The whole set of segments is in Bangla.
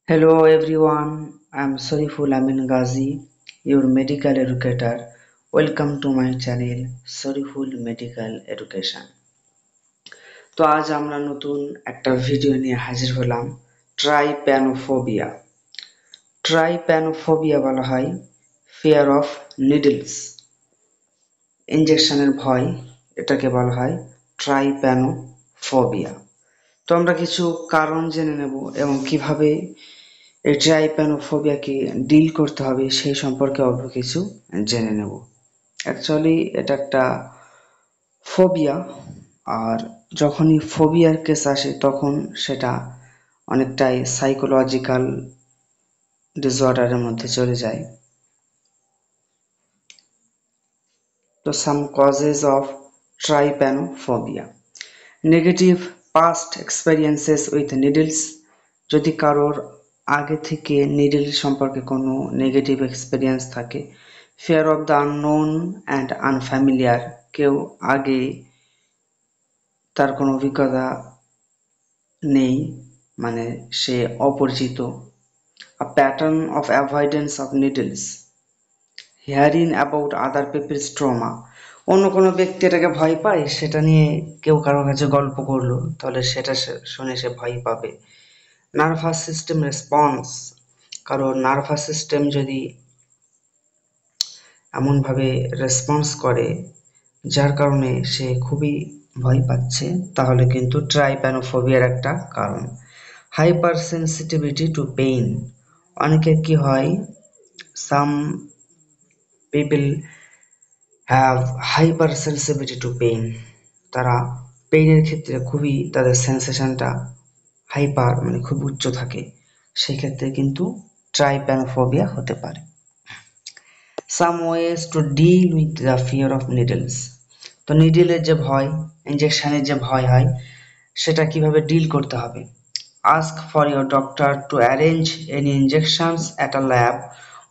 Hello everyone, I'm Sariful Amin Ghazi, your medical educator. Welcome to my channel Sariful Medical Education. তো আজ আমরা নতুন একটা ভিডিও নিয়ে হাজির হলাম ট্রাইপ্যানোফোবিয়া। ট্রাইপ্যানোফোবিয়া বলা হয় ফিয়ার অফ নিডলস, ইনজেকশনের ভয়, এটাকে বলা হয় ট্রাইপ্যানোফোবিয়া। তো আমরা কিছু কারণ জেনে নেব এবং কিভাবে এই ট্রাইপ্যানোফোবিয়াকে ডিল করতে হবে সেই সম্পর্কে অল্প কিছু জেনে নেব। অ্যাকচুয়ালি এটা একটা ফোবিয়া, আর যখনই ফোবিয়ার কেস আসে তখন সেটা অনেকটাই সাইকোলজিক্যাল ডিসঅর্ডারের মধ্যে চলে যায়। তো some causes of trypanophobia: negative past experiences with needles. যদি কারোর আগে থেকে নিডল সম্পর্কে কোনো নেগেটিভ এক্সপেরিয়েন্স থাকে। Fear of the unknown and unfamiliar, কেউ আগে তার কোনো অভিজ্ঞতা নেই, মানে সে অপরিচিত। A pattern of avoidance of needles. Hearing about other people's trauma, অন্য কোনো ব্যক্তি এটাকে ভয় পায়, সেটা নিয়ে কেউ কারোর কাছে গল্প করলো, তাহলে সেটা শুনে সে ভয় পাবে। নার্ভাস সিস্টেম রেসপন্স, কারণ নার্ভাস সিস্টেম যদি এমনভাবে রেসপন্স করে যার কারণে সে খুবই ভয় পাচ্ছে, তাহলে কিন্তু ট্রাইপ্যানোফোবিয়ার একটা কারণ। হাইপার সেন্সিটিভিটি টু পেইন, অনেকের কি হয়, some people have hyper sensitivity to pain, তারা পেইনের ক্ষেত্রে খুবই তাদের সেন্সেশনটা হাইপার মানে খুব উচ্চ থাকে, সেই ক্ষেত্রে কিন্তু ট্রাইপ্যানোফোবিয়া হতে পারে। Some ways to deal with the fear of needles, তো নিডলের যে ভয়, ইনজেকশনের যে ভয় হয়, সেটা কিভাবে ডিল করতে হবে। Ask for your doctor to arrange any injections at a lab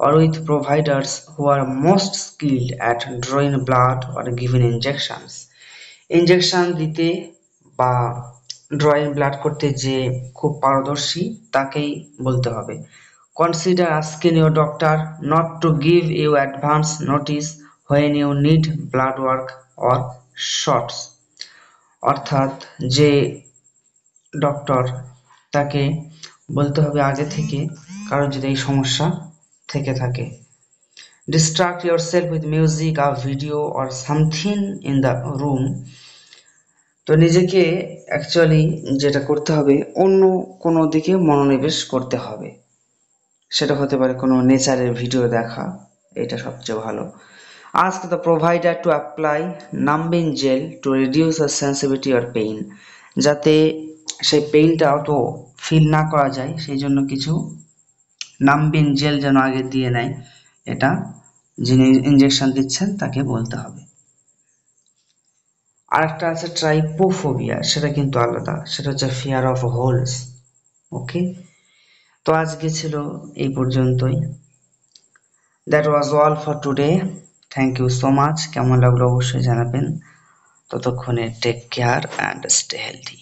or with providers who are most skilled at drawing blood or giving injections. Injection দিতে বা ড্রয়িং ব্লাড করতে যে খুব পারদর্শী তাকেই বলতে হবে। Consider asking your doctor not to give you advance notice when you need blood work or shots, অর্থাৎ যে ডক্টর তাকে বলতে হবে আগে থেকে কারোর যদি এই সমস্যা থেকে থাকে। Distract yourself with music আর video or something in the room, তো নিজেকে অ্যাকচুয়ালি যেটা করতে হবে অন্য কোনো দিকে মনোনিবেশ করতে হবে, সেটা হতে পারে কোনো নেচারের ভিডিও দেখা, এটা সবচেয়ে ভালো। Ask the provider to apply numbing gel to reduce the sensitivity or pain, যাতে সেই পেইনটা অত ফিল না করা যায়, সেই জন্য কিছু নাম্বিং জেল যেন আগে দিয়ে নেয়, এটা যিনি ইনজেকশন দিচ্ছেন তাকে বলতে হবে। আরেকটা আছে ট্রাইপোফোবিয়া, সেটা কিন্তু আলাদা, সেটা হচ্ছে ফিয়ার অফ হোলস। ওকে, তো আজকে ছিল এই পর্যন্তই। That was all for today. Thank you so much. কেমন লাগলো অবশ্যই জানাবেন। ততক্ষণে take care and stay healthy.